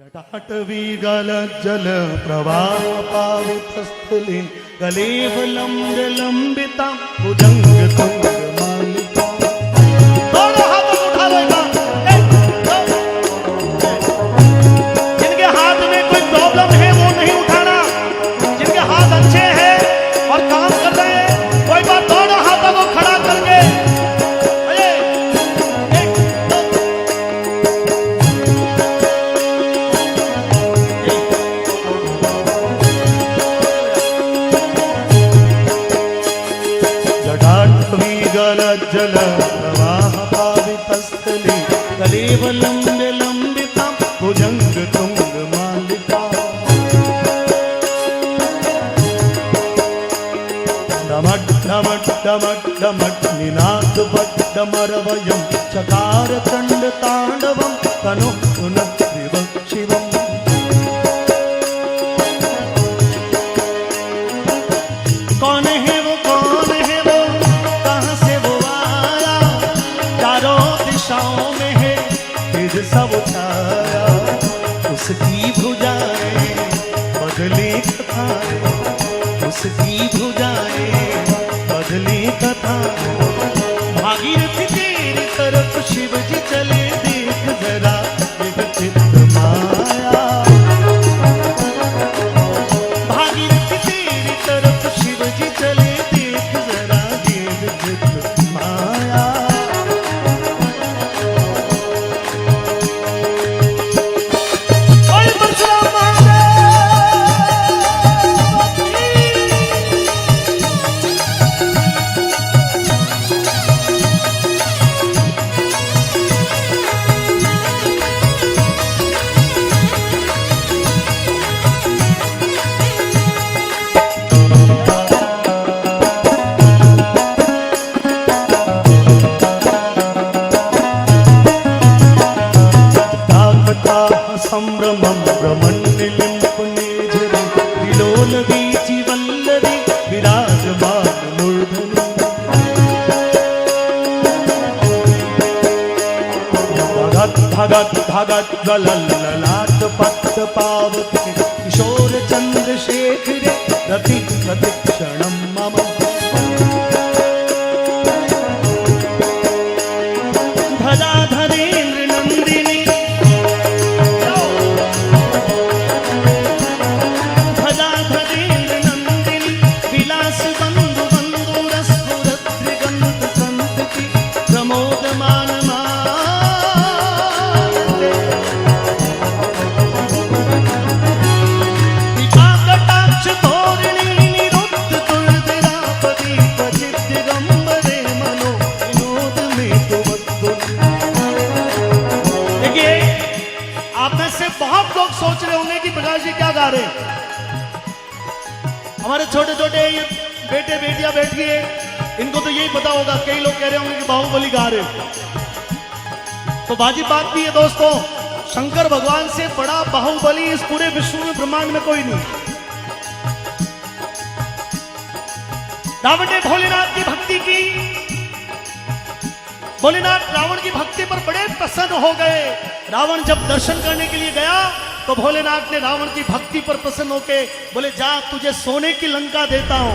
जटाटवी गलज्जल प्रवाह पावितस्थले कलेवलंब लंबिता भुजंग तुंग मालिका। दोनों हाथों को उठा लो जिनके हाथ में कोई प्रॉब्लम है वो नहीं उठाना, जिनके हाथ अच्छे हैं और काम कर रहे हैं कोई बात, दोनों हाथों को खड़ा करके जल प्रवाह पावितस्थले कलेवलंब लंबिता भुजंग तुंग मालिका। डमट डमट डमट डमट निनाद भट्टमरवयं चकार चंड तांडवं तनु पुनः शिवम्। कौन है वो, कौन है वो, कहां से वो आया, चारों दिशाओं में है तेज सब छाया। उसकी भुजाएं बदली कथाएं, उसकी भुजाएं बदली कथाएं। भागीरथी तेरी तरफ शिव जी चले, देख जरा एक चित्र माया। भागीरथी तेरी तरफ शिव जी चले, देख जरा एक चित्र माया। ओए परशुराम संभ्रमं ब्रह्मण्यलिं पुण्यजरि विलोल वीचि वल्लरी विराजमान मूर्धनि। भगत भगत भगत ललाट पट्ट पावके किशोर चंद्रशेखरे रति प्रतिक्षणं मम। धराधरेन्द्र नंदिनी बहुत लोग सोच रहे होंगे कि प्रकाश जी क्या गा रहे हैं। हमारे छोटे छोटे बेटे बेटियां बैठी है, इनको तो यही पता होगा। कई लोग कह रहे होंगे कि बाहुबली गा रहे हैं। तो वाजिब बात भी है दोस्तों, शंकर भगवान से बड़ा बाहुबली इस पूरे विश्व में ब्रह्मांड में कोई नहीं। रावण ने भोलेनाथ की भक्ति की, भोलेनाथ रावण की भक्ति पर बड़े प्रसन्न हो गए। रावण जब दर्शन करने के लिए गया तो भोलेनाथ ने रावण की भक्ति पर प्रसन्न होके बोले, जा तुझे सोने की लंका देता हूं।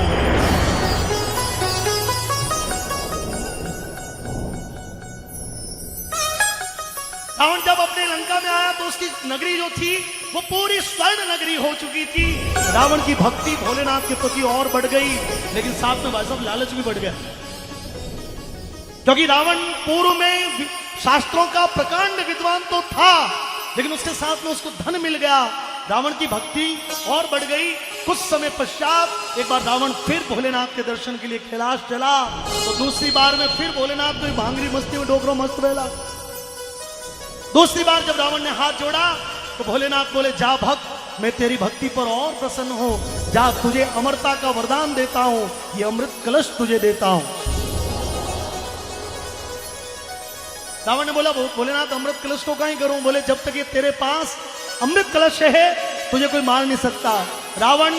रावण जब अपने लंका में आया तो उसकी नगरी जो थी वो पूरी स्वर्ण नगरी हो चुकी थी। रावण की भक्ति भोलेनाथ के प्रति और बढ़ गई, लेकिन साथ में भाई साहब लालच भी बढ़ गया, क्योंकि रावण पूर्व में शास्त्रों का प्रकांड विद्वान तो था, लेकिन उसके साथ में उसको धन मिल गया। रावण की भक्ति और बढ़ गई। कुछ समय पश्चात एक बार रावण फिर भोलेनाथ के दर्शन के लिए कैलाश चला, तो दूसरी बार में फिर भोलेनाथ को भांगरी मस्ती में डोकरो मस्त रहला। दूसरी बार जब रावण ने हाथ जोड़ा तो भोलेनाथ बोले, जा भक्त, मैं तेरी भक्ति पर और प्रसन्न हूं, जा तुझे अमरता का वरदान देता हूं, ये अमृत कलश तुझे देता हूं। रावण ने बोला, भोलेनाथ अमृत कलश को कहीं करूं? बोले, जब तक ये तेरे पास अमृत कलश है तुझे कोई मार नहीं सकता। रावण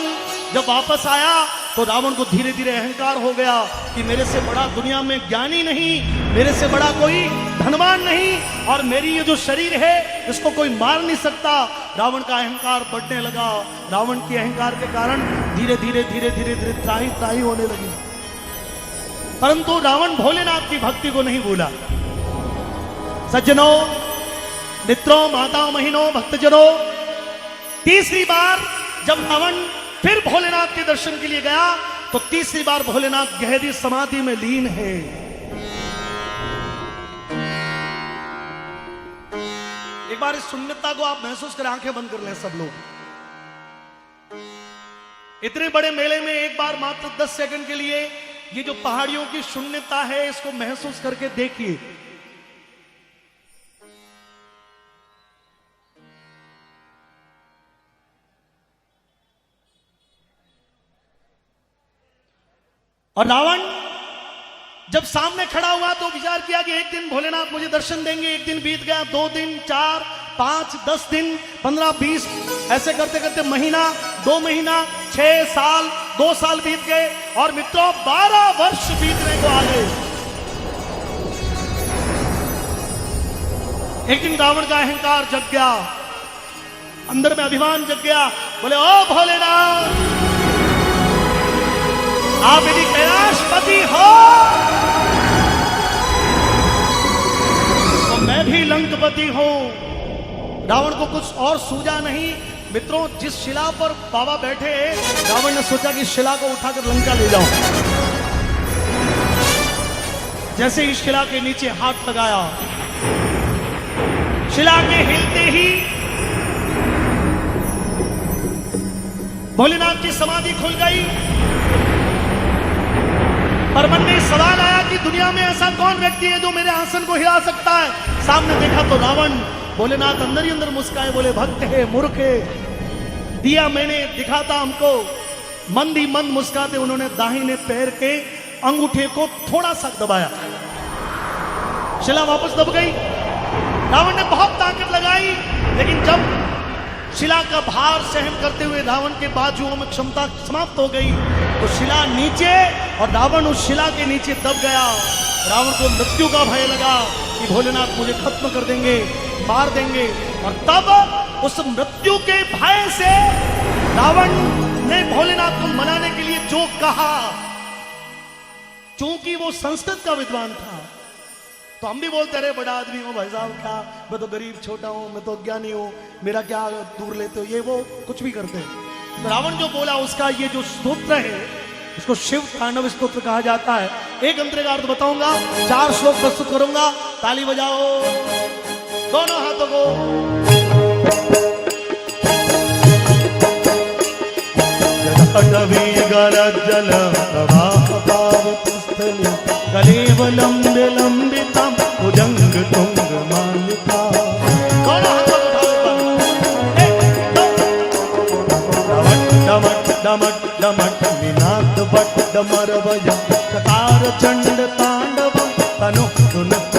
जब वापस आया तो रावण को धीरे धीरे अहंकार हो गया कि मेरे से बड़ा दुनिया में ज्ञानी नहीं, मेरे से बड़ा कोई धनवान नहीं, और मेरी ये जो शरीर है इसको कोई मार नहीं सकता। रावण का अहंकार बढ़ने लगा। रावण के अहंकार के कारण धीरे धीरे धीरे धीरे धीरे त्राही त्राही होने लगी। परंतु रावण भोलेनाथ की भक्ति को नहीं भूला। सज्जनों, मित्रों, माताओं, बहनों, भक्तजनों, तीसरी बार जब रावण फिर भोलेनाथ के दर्शन के लिए गया तो तीसरी बार भोलेनाथ गहरी समाधि में लीन है। एक बार इस शून्यता को आप महसूस करें, आंखें बंद कर लें सब लोग। इतने बड़े मेले में एक बार मात्र 10 सेकंड के लिए ये जो पहाड़ियों की शून्यता है इसको महसूस करके देखिए। और रावण जब सामने खड़ा हुआ तो विचार किया कि एक दिन भोलेनाथ मुझे दर्शन देंगे। एक दिन बीत गया, 2 दिन, 4, 5, 10 दिन, 15, 20, ऐसे करते करते महीना, 2 महीना, 6 साल, 2 साल बीत गए और मित्रों 12 वर्ष बीतने को आ गए। एक दिन रावण का अहंकार जग गया, अंदर में अभिमान जग गया। बोले, ओ भोलेनाथ, आप यदि कैलाशपति हो तो मैं भी लंकपति हूं। रावण को कुछ और सूझा नहीं। मित्रों, जिस शिला पर बाबा बैठे, रावण ने सोचा कि शिला को उठाकर लंका ले जाऊं। जैसे ही शिला के नीचे हाथ लगाया, शिला के हिलते ही भोलेनाथ की समाधि खुल गई। पर मन में सवाल आया कि दुनिया में ऐसा कौन व्यक्ति है जो मेरे आसन को हिला सकता है। सामने देखा तो रावण। भोलेनाथ अंदर ही अंदर मुस्काए, बोले, भक्त है, मूर्ख है, दिया मैंने, दिखाता हमको। मंद ही मंद मुस्काते उन्होंने दाहिने पैर के अंगूठे को थोड़ा सा दबाया, शिला वापस दब गई। रावण ने बहुत ताकत लगाई, लेकिन जब शिला का भार सहन करते हुए रावण के बाजुओं में क्षमता समाप्त हो गई तो शिला नीचे, और रावण उस शिला के नीचे दब गया। रावण को मृत्यु का भय लगा कि भोलेनाथ मुझे खत्म कर देंगे, मार देंगे। और तब उस मृत्यु के भय से रावण ने भोलेनाथ को मनाने के लिए जो कहा, चूंकि वो संस्कृत का विद्वान था तो हम भी बोलते रहे, बड़ा आदमी हो भाई साहब, क्या मैं तो गरीब छोटा हूं, मैं तो अज्ञानी हूं, मेरा क्या दूर लेते हो, ये वो कुछ भी करते हैं। तो रावण जो बोला उसका ये जो स्तोत्र है इसको शिव तांडव स्तोत्र कहा जाता है। एक अंतरे का अर्थ बताऊंगा, 4 श्लोक प्रस्तुत करूंगा। ताली बजाओ दोनों हाथों को। जल कलेवलम विलंबितम भुजंग तुंग मालिका। डमट डमट विनाद भट डमर भज चकार चंड तांडवम तनु सुनत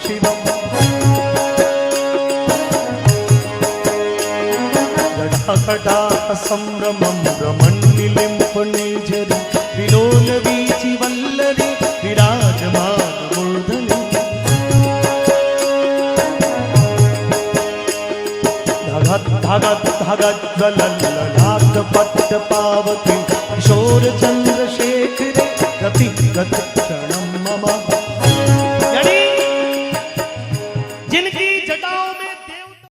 शिवम। जटा संभ्रमं रमण्डिलिंप निझरि विलोल वीचि वल्लरी विराजमान मूर्धनि। धगत धगत धगत गलललाट पट्ट पावके किशोर चंद्रशेखरे गति गति क्षणं मम।